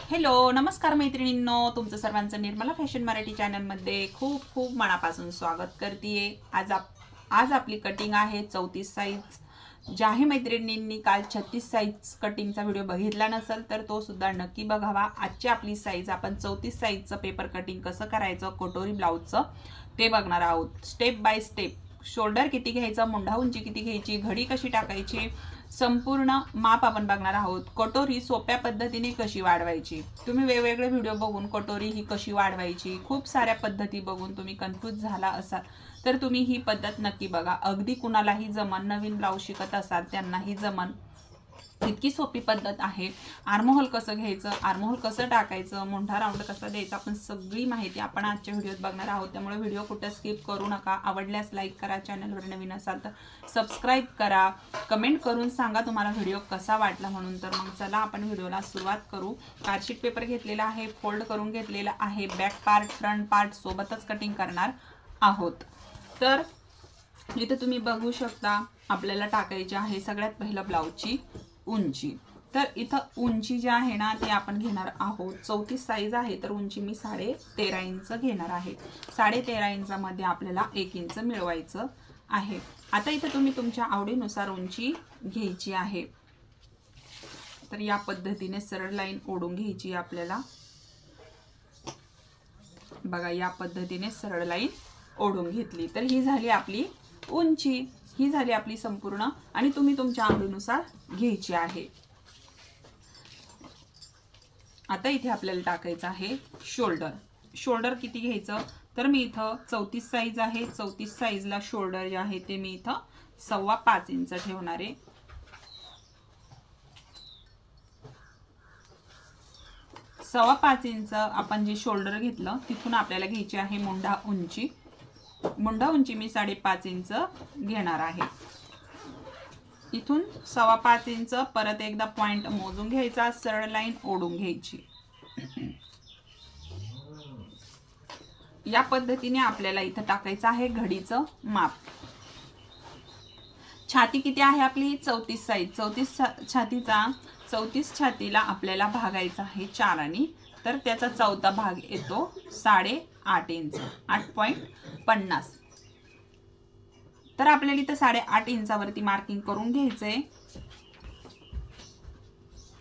Hello नमस्कार मैत्रिणींनो, तुमचं सर्वांचं निर्मला फॅशन मराठी चॅनलमध्ये खूप खूप मनापासून स्वागत करते। आज आपली कटिंग आहे 34 साइज। ज्याही मैत्रिणींनी काल 36 साइज कटिंगचा व्हिडिओ बघितला नसेल तर तो सुद्धा नक्की बघावा। आजची आपली साइज आपण 34 साइजचं पेपर कटिंग कसं करायचं कटोरी ब्लाउजचं ते बघणार आहोत स्टेप बाय स्टेप। शोल्डर किती घ्यायचं, मुंढा उंची किती घ्यायची, घडी कशी टाकायची, संपूर्ण माप आपण बघणार आहोत। कटोरी सोप्या पद्धतीने कशी वाढवायची, तुम्ही वेगवेगळे व्हिडिओ बघून कटोरी ही कशी वाढवायची खूप साऱ्या पद्धती बघून तुम्ही कन्फ्यूज झाला असाल तर तुम्ही ही पद्धत नक्की बघा। अगदी कुणालाही जमन, नवीन ब्लाउज शिकत असाल त्यांनाही जमन, इतकी सोपी पद्धत आहे। आर्महोल कसं घ्यायचं, आर्महोल कसं टाकायचं, मुंढा राऊंड कसा द्यायचा, आपण सगळी माहिती आपण आजच्या व्हिडिओत बघणार आहोत। त्यामुळे व्हिडिओ कुठे स्किप करू नका। आवडल्यास लाईक करा, चॅनलवर नवीन असाल तर सबस्क्राइब करा, कमेंट करून सांगा तुम्हाला व्हिडिओ कसा वाटला म्हणून। तर मग चला आपण व्हिडिओला सुरुवात करू। कार्डशीट पेपर घेतलेला आहे, फोल्ड करून घेतलेला आहे, बॅक पार्ट फ्रंट पार्ट सोबतच कटिंग करणार आहोत। तर इथे तुम्ही बघू शकता आपल्याला टाकायची आहे सगळ्यात पहिलं ब्लाउजची उंची। तर इथं उंची जी आहे ना ती आपण घेणार आहोत 34 साइज आहे तर उंची मी 13.5 इंच घेणार आहे। 13.5 इंचामध्ये आपल्याला 1 इंच मिळवायचं आहे। आता इथं तुम्ही तुमच्या आवडीनुसार उंची घ्यायची आहे। तर या पद्धतीने सरळ लाईन ओढून घ्यायची आपल्याला। बघा या पद्धतीने सरळ लाईन ओढून घेतली तर ही झाली आपली उंची, ही झाली आपली संपूर्ण आणि तुम्ही तुमच्या आवडीनुसार घ्यायची आहे। आता इथे आपल्याला टाकायचं आहे शोल्डर। शोल्डर किती घ्यायचं तर मी इथं 34 साइज आहे, 34 साइजला शोल्डर जे आहे ते मी इथं 5.25 इंच ठेवणार आहे। 5.25 इंच आपण जे शोल्डर घेतलं तिथून आपल्याला घ्यायची आहे मुंढा उंची। मुंढा उंची मी 5.5 इंच घेणार आहे। इथून 5.25 इंच परत एकदा पॉइंट मोजून घ्यायचा, सरळ लाईन ओढून घ्यायची। या पद्धतीने आपल्याला इथं टाकायचं आहे घडीचं माप। छाती किती आहे आपली 34 साइज, 34 छातीचा 34 छातीला आपल्याला भागायचा आहे 4 आणि तर त्याचा चौथा भाग येतो 8.5 इंच 8.50। तर आपल्याला इथं 8.5 इंचावरती मार्किंग करून घ्यायचंय।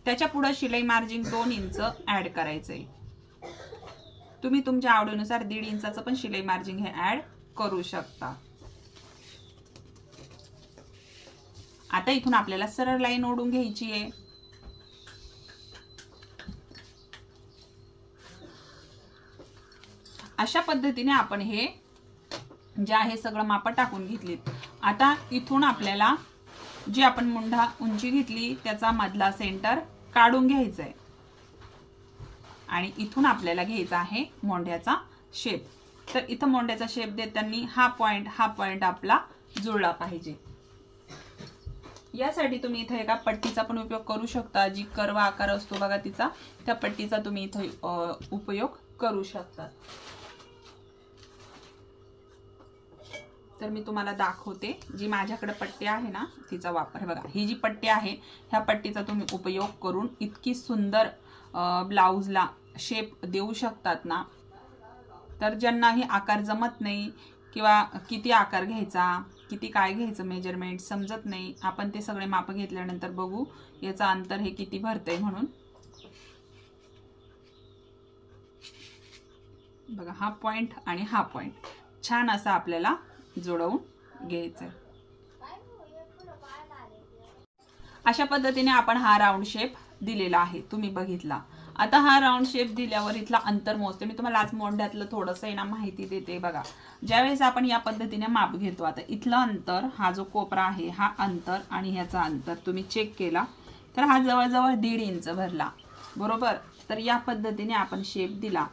त्याच्या पुढे शिलाई मार्जिन 2 इंच ऍड करायचंय। तुम्ही तुमच्या आवडीनुसार 1.5 इंचाचं पण शिलाई मार्जिन हे ऍड करू शकता। आता इथून आपल्याला सरळ लाईन ओढून घ्यायची आहे। अशा पद्धतीने आपण हे जे आहे सगळं माप टाकून घेतलीत। आता इथून आपल्याला जी आपण मुंढा उंची घेतली त्याचा मधला सेंटर काढून घ्यायचा आहे आणि इथून आपल्याला घ्यायचा आहे मोंढ्याचा शेप। तर इथं मोंढ्याचा शेप देताना हा पॉइंट आपला जुळला पाहिजे। यासाठी तुम्ही इथे एका पट्टीचा पण उपयोग करू शकता, जी कर्व आकार असतो बघा तिचा, त्या पट्टीचा तुम्ही इथे उपयोग करू शकता। तर मी तुम्हाला दाखवते, जी माझ्याकडे पट्टी आहे ना तिचा वापर बघा। ही जी पट्टी आहे ह्या पट्टीचा तुम्ही उपयोग करून इतकी सुंदर ब्लाउजला शेप देऊ शकतात ना। तर ज्यांनाही आकार जमत नाही किंवा किती आकार घ्यायचा, किती काय घ्यायचं मेजरमेंट समजत नाही, आपण ते सगळे माप घेतल्यानंतर बघू याचा अंतर हे किती भरतंय म्हणून। बघा हा पॉइंट आणि हा पॉइंट छान असा आपल्याला जोडवून घ्यायचं। अशा पद्धतीने आपण हा राऊंड शेप दिलेला आहे, तुम्ही बघितला। आता हा राऊंड शेप दिल्यावर इथला अंतर मोजते मी तुम्हाला। आज मोंढ्यातलं थोडंसं आहे ना माहिती देते बघा। ज्यावेळेस आपण या पद्धतीने माप घेतो, आता इथलं अंतर, हा जो कोपरा आहे हा अंतर आणि ह्याचा अंतर तुम्ही चेक केला तर हा जवळजवळ 1.5 इंच भरला बरोबर। तर या पद्धतीने आपण शेप दिला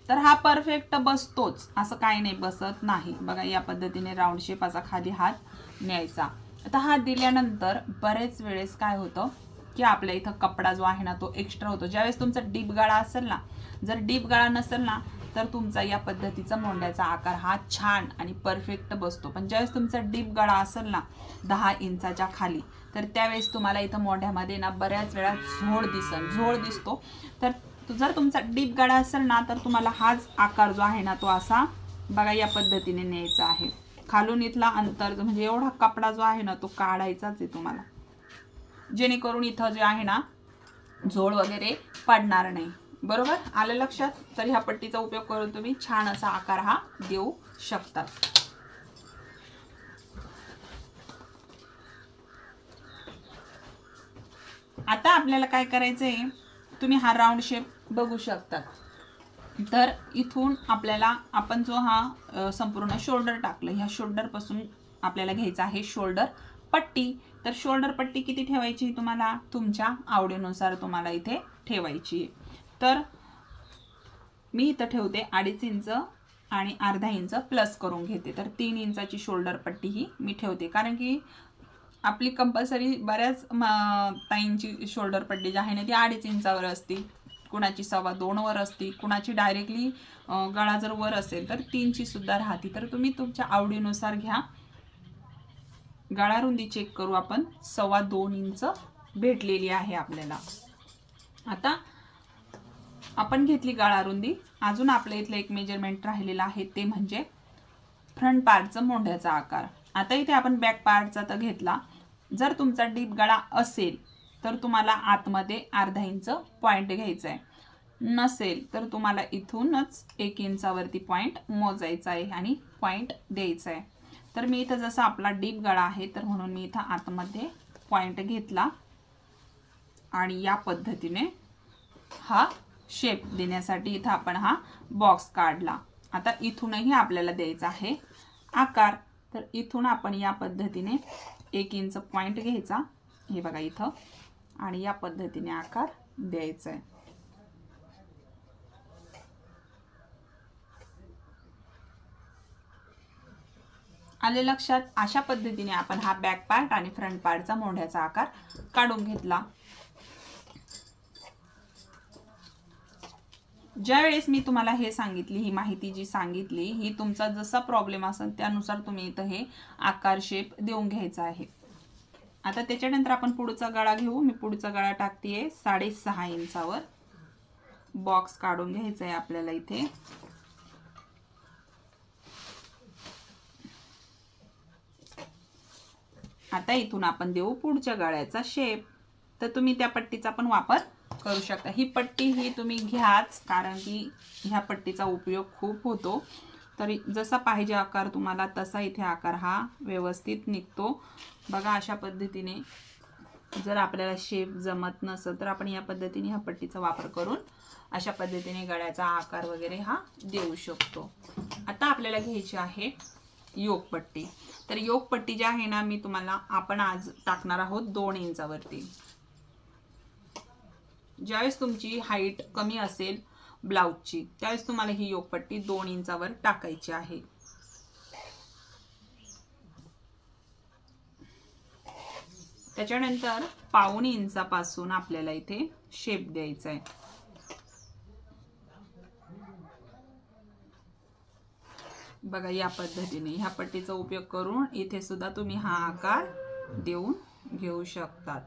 तर हा परफेक्ट बसतोच, असं काही नाही बसत नाही। बघा या पद्धतीने राऊंड शेप असा खाली हात न्यायचा। आता हात दिल्यानंतर बरेच वेळेस काय होतं की आपल्या इथं कपडा जो आहे ना तो एक्स्ट्रा होतो. ज्यावेळेस तुमचा डीप गळा असेल ना, जर डीप गळा नसेल ना तर तुमचा या पद्धतीचा मोंड्याचा आकार हा छान आणि परफेक्ट बसतो. पण ज्यावेळेस तुमचा डीप गळा असेल ना 10 इंचाच्या खाली, तर त्यावेळेस तुम्हाला इथं मोंढ्यामध्ये ना बऱ्याच वेळा झोळ दिसतो. तर जर तुमचा डीप गळा असेल ना तर तुम्हाला हाच आकार जो आहे ना तो असा बघा या पद्धतीने न्यायचा आहे. खालून इथला अंतर म्हणजे एवढा कपडा जो आहे ना तो काढायचाच आहे तुम्हाला, जेणेकरून इथं जे आहे ना झोळ वगैरे पडणार नाही. बरोबर आलं लक्षात? तर ह्या पट्टीचा उपयोग करून तुम्ही छान असा आकार हा देऊ शकता. आता आपल्याला काय करायचंय, तुम्ही हा राऊंड शेप बघू शकता. तर इथून आपल्याला आपण जो हा संपूर्ण शोल्डर टाकलं, ह्या शोल्डर पासून आपल्याला घ्यायचा आहे शोल्डर पट्टी. तर शोल्डर पट्टी किती ठेवायची तुम्हाला तुमच्या आवडीनुसार तुम्हाला इथे ठेवायची. तर मी इथं ठेवते 2.5 इंच आणि अर्धा इंच प्लस करून घेते. तर 3 इंचाची शोल्डर पट्टी ही मी ठेवते, कारण की आपली कंपल्सरी बऱ्याच ताईंची शोल्डर पट्टी जी आहे ना ती 2.5 इंचावर असते, कुणाची 2.25 वर असते, कुणाची डायरेक्टली गळा जर वर असेल तर 3 ची सुद्धा राहते. तर तुम्ही तुमच्या आवडीनुसार घ्या. गळा रुंदी चेक करू आपण, 2.25 इंच भेटलेली आहे आपल्याला. आता आपण घेतली गळा रुंदी. अजून आपल्या इथलं एक मेजरमेंट राहिलेलं आहे ते म्हणजे फ्रंट पार्टचा मोंढ्याचा आकार. आता इथे आपण बॅक पार्टचा तर घेतला. जर तुमचा डीप गळा असेल तर तुम्हाला आतमध्ये अर्धा इंच पॉइंट घ्यायचा आहे, नसेल तर तुम्हाला इथूनच 1 इंचावरती पॉइंट मोजायचा आहे आणि पॉइंट द्यायचा आहे. तर मी इथं जसा आपला डीप गळा आहे तर म्हणून मी इथं आतमध्ये पॉइंट घेतला आणि या पद्धतीने हा शेप देण्यासाठी इथं आपण हा बॉक्स काढला. आता इथूनही आपल्याला द्यायचा आहे आकार. तर इथून आपण या पद्धतीने 1 इंच पॉइंट घ्यायचा, हे बघा इथं, आणि या पद्धतीने आकार द्यायचा आहे. आले लक्षात? अशा पद्धतीने आपण हा बॅक पार्ट आणि फ्रंट पार्टचा मोंढ्याचा आकार काढून घेतला. ज्यावेळेस मी तुम्हाला हे सांगितली, ही माहिती जी सांगितली ही तुमचा जसा प्रॉब्लेम असेल त्यानुसार तुम्ही इथं हे आकार शेप देऊन घ्यायचा आहे. आता त्याच्यानंतर आपण पुढचा गळा घेऊ. मी पुढचा गळा टाकतेय 6.5 इंचावर. बॉक्स काढून घ्यायचा आहे आपल्याला इथे. आता इथून आपण देऊ पुढच्या गळ्याचा शेप. तर तुम्ही त्या पट्टीचा पण वापर करू शकता. ही पट्टी ही तुम्ही घ्याच, कारण की ह्या पट्टीचा उपयोग खूप होतो. तरी जसा पाहिजे आकार तुम्हाला तसा इथे आकार हा व्यवस्थित निघतो. बघा अशा पद्धतीने जर आपल्याला शेप जमत नसेल तर आपण या पद्धतीने ह्या पट्टीचा वापर करून अशा पद्धतीने गळ्याचा आकार वगैरे हा देऊ शकतो. आता आपल्याला घ्यायची आहे योक पट्टी. तर योक पट्टी जी आहे ना मी तुम्हाला आपण आज टाकणार आहोत 2 इंचावरती. ज्यावेळेस तुमची हाईट कमी असेल ब्लाउजची त्यावेळेस तुम्हाला ही योक पट्टी 2 इंचावर टाकायची आहे. त्याच्यानंतर 1.25 इंचापासून आपल्याला इथे शेप द्यायचा आहे. बघा या पद्धतीने ह्या पट्टीचा उपयोग करून इथे सुद्धा तुम्ही हा आकार देऊन घेऊ शकतात.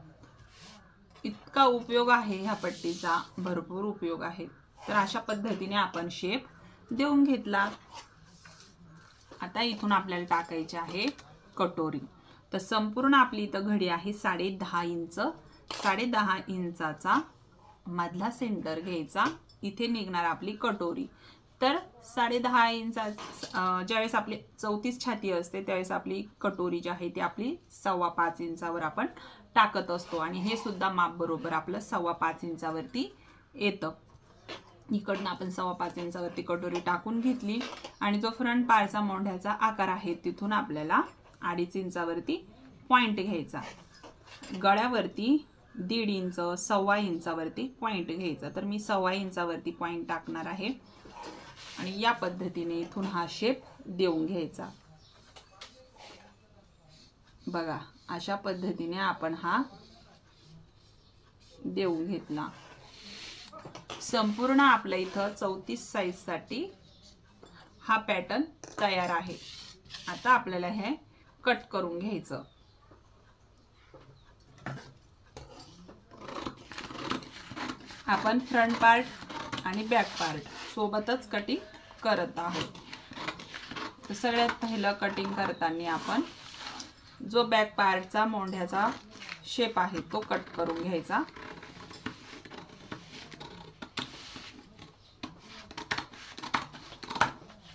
इतका उपयोग आहे ह्या पट्टीचा, भरपूर उपयोग आहे. तर अशा पद्धतीने आपण शेप देऊन घेतला. आता इथून आपल्याला टाकायची आहे कटोरी. तर संपूर्ण आपली इथं घडी आहे 10.5 इंच. 10.5 इंचाचा मधला सेंटर घ्यायचा, इथे निघणार आपली कटोरी. तर 10.5 इंचा ज्यावेळेस आपली 34 छाती असते त्यावेळेस आपली कटोरी जी आहे ती आपली 5.25 इंचावर आपण टाकत असतो, आणि हे सुद्धा माप बरोबर आपलं 5.25 इंचावरती येतं. इकडनं आपण 5.25 इंचावरती कटोरी टाकून घेतली आणि जो फ्रंट पार्टचा मोंढ्याचा आकार आहे तिथून आपल्याला 2.5 इंचावरती पॉइंट घ्यायचा. गळ्यावरती 1.5 इंच 1.25 इंचावरती पॉइंट घ्यायचा. तर मी 1.25 इंचावरती पॉइंट टाकणार आहे आणि या पद्धतीने इथून हा शेप देऊन घ्यायचा. बघा अशा पद्धतीने आपण हा देऊन घेतला। संपूर्ण आपल्या इथं 34 साइज साठी हा पॅटर्न तयार आहे। आता आपल्याला हे कट करून घ्यायचं। आपण फ्रंट पार्ट आणि बॅक पार्ट सोबतच कटिंग करत आहोत। तर सगळ्यात पहिलं कटिंग करताना आपण जो बॅक पार्टचा मोंढ्याचा शेप आहे तो कट करून घ्यायचा।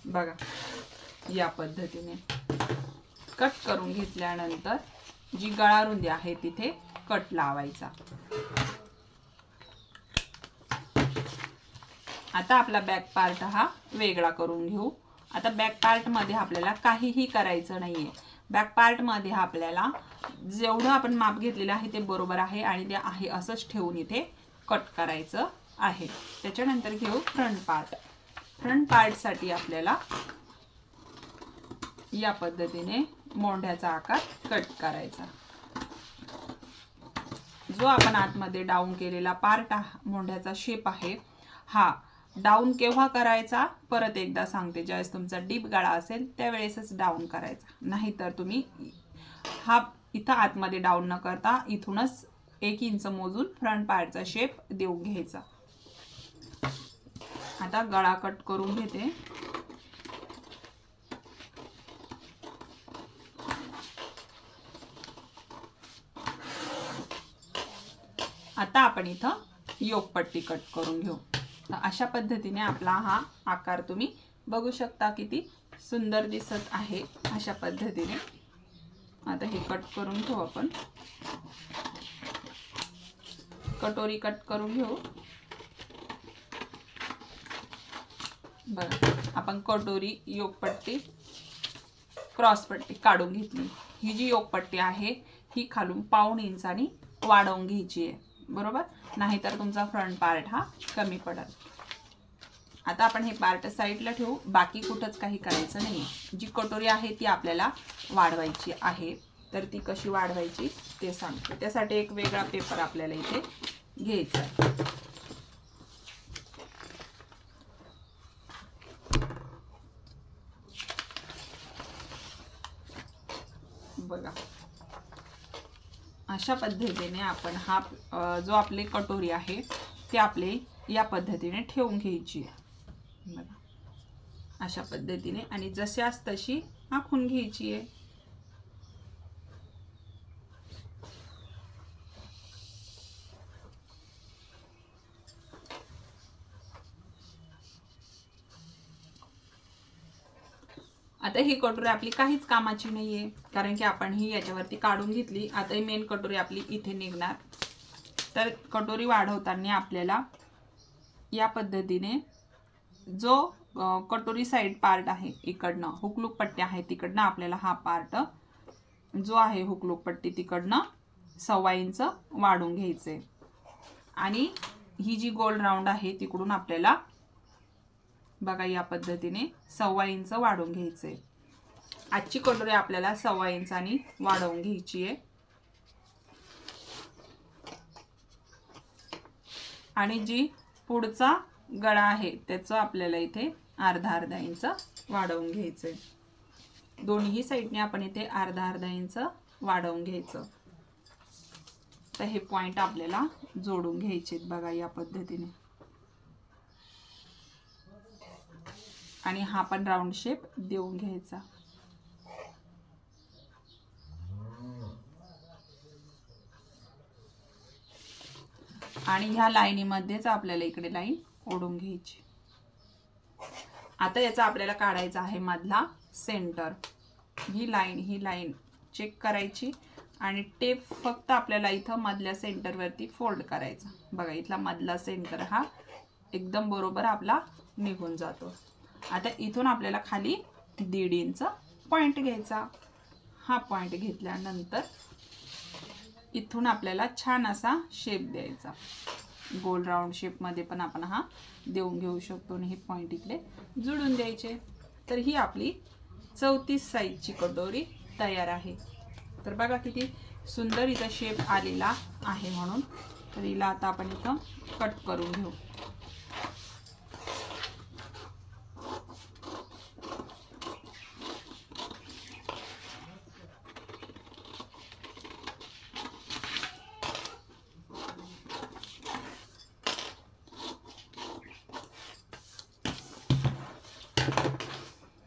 बघा या पद्धतीने कट करून घेतल्यानंतर जी गळा रुंदी आहे तिथे कट लावायचा। आता आपला बॅक पार्ट हा वेगळा करून घेऊ। आता बॅक पार्ट मध्ये आपल्याला काहीही करायचं नाहीये। बॅक पार्ट मध्ये आपल्याला जेवढं आपण माप घेतलेलं आहे ते बरोबर आहे आणि ते आहे असंच ठेवून इथे कट करायचं आहे। त्याच्यानंतर घेऊ फ्रंट पार्ट। फ्रंट पार्ट साठी आपल्याला या पद्धतीने मोंढ्याचा आकार कट करायचा। जो आपण आतमध्ये डाऊन केलेला पार्ट मोंढ्याचा शेप आहे हा डाऊन केव्हा करायचा परत एकदा सांगते, ज्यावेळेस तुमचा डीप गळा असेल त्यावेळेसच डाऊन करायचा, नाहीतर तुम्ही हा इथं आतमध्ये डाऊन न करता इथूनच 1 इंच मोजून फ्रंट पार्टचा शेप देऊन घ्यायचा। आता गळा कट करून घेते। आता आपण इथं योकपट्टी कट करून घेऊ। तर अशा पद्धतीने आपला हा आकार तुम्ही बघू शकता किती सुंदर दिसत आहे। अशा पद्धतीने आता हे कट करून घेऊ। आपण कटोरी कट करून घेऊ। बघा आपण कटोरी योकपट्टी क्रॉस पट्टी काढून घेतली। ही जी योकपट्टी आहे ही खालून 1.5 इंचानी वाढवून घ्यायची आहे, बरोबर, नाहीतर तुमचा फ्रंट पार्ट हा कमी पडेल। आता आपण हे पार्ट साइडला ठेवू, बाकी कुठंच काही करायचं नाही। जी कटोरी आहे ती आपल्याला वाढवायची आहे, तर ती कशी वाढवायची ते सांगते। त्यासाठी एक वेगळा पेपर आपल्याला इथे घ्यायचा आहे। बघा अशा पद्धतीने आपण हा जो आपली कटोरी आहे ती आपले या पद्धतीने ठेवून घ्यायची आहे। बघा अशा पद्धतीने आणि जशास तशी आखून घ्यायची आहे। आता ही कटोरी आपली काहीच कामाची नाहीये, कारण की आपण ही याच्यावरती काढून घेतली। आता ही मेन कटोरी आपली इथे निघणार। तर कटोरी वाढवताना आपल्याला या पद्धतीने जो कटोरी साइड पार्ट आहे इकडनं हुकलूक पट्टी आहे तिकडनं आपल्याला हा पार्ट जो आहे हुकलूक पट्टी तिकडनं 1.25 इंच वाढवून घ्यायचे आणि ही जी गोल राऊंड आहे तिकडून आपल्याला बघा या पद्धतीने 1.25 इंच वाढवून घ्यायचे। आजची कटोरी आपल्याला 1.25 इंचानी वाढवून घ्यायची आहे आणि जी पुढचा गळा आहे त्याचं आपल्याला इथे अर्धा इंच वाढवून घ्यायचे। दोन्ही साइडने आपण इथे अर्धा इंच वाढवून घ्यायचं। तर हे पॉइंट आपल्याला जोडून घ्यायचे बघा या पद्धतीने आणि हा पण राऊंड शेप देऊन घ्यायचा। आणि ह्या लाईनीमध्येच आपल्याला इकडे लाईन ओढून घ्यायची। आता याचा आपल्याला काढायचा आहे मधला सेंटर। ही लाईन चेक करायची आणि टेप फक्त आपल्याला इथं मधल्या सेंटर वरती फोल्ड करायचा। बघा इथला मधला सेंटर हा एकदम बरोबर आपला निघून जातो। आता इथून आपल्याला खाली 1.5 इंच पॉइंट घ्यायचा। हा पॉइंट घेतल्यानंतर इथून आपल्याला छान असा शेप द्यायचा। गोल राऊंड शेप मध्ये पण आपण हा देऊन घेऊ शकतो आणि हे पॉइंट इकडे जोडून द्यायचे। तर ही आपली 34 साइजची कटोरी तयार आहे। तर बघा किती सुंदर इथं शेप आलेला आहे। म्हणून तर हिला आता आपण इथं कट करून घेऊ.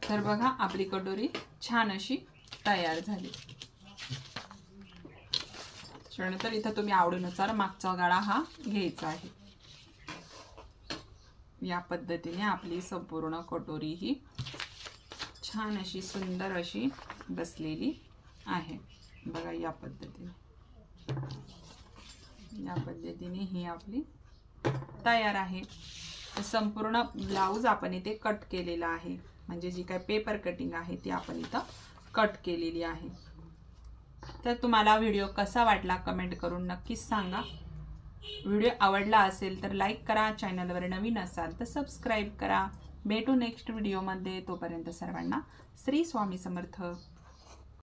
तर बघा आपली कटोरी छान अशी तयार झाली. त्यानंतर इथं तुम्ही आवडीनुसार मागचा गळा हा घ्यायचा आहे. या पद्धतीने आपली संपूर्ण कटोरी ही छान अशी सुंदर अशी बसलेली आहे. बघा या पद्धतीने ही आपली तयार आहे. संपूर्ण ब्लाउज आपण इथे कट केलेला आहे. म्हणजे जी काय पेपर कटिंग आहे ती आपण इथं कट केलेली आहे. तर तुम्हाला व्हिडिओ कसा वाटला कमेंट करून नक्कीच सांगा. व्हिडिओ आवडला असेल तर लाईक करा. चॅनलवर नवीन असाल तर सबस्क्राईब करा. भेटू नेक्स्ट व्हिडिओमध्ये. तोपर्यंत सर्वांना श्री स्वामी समर्थ.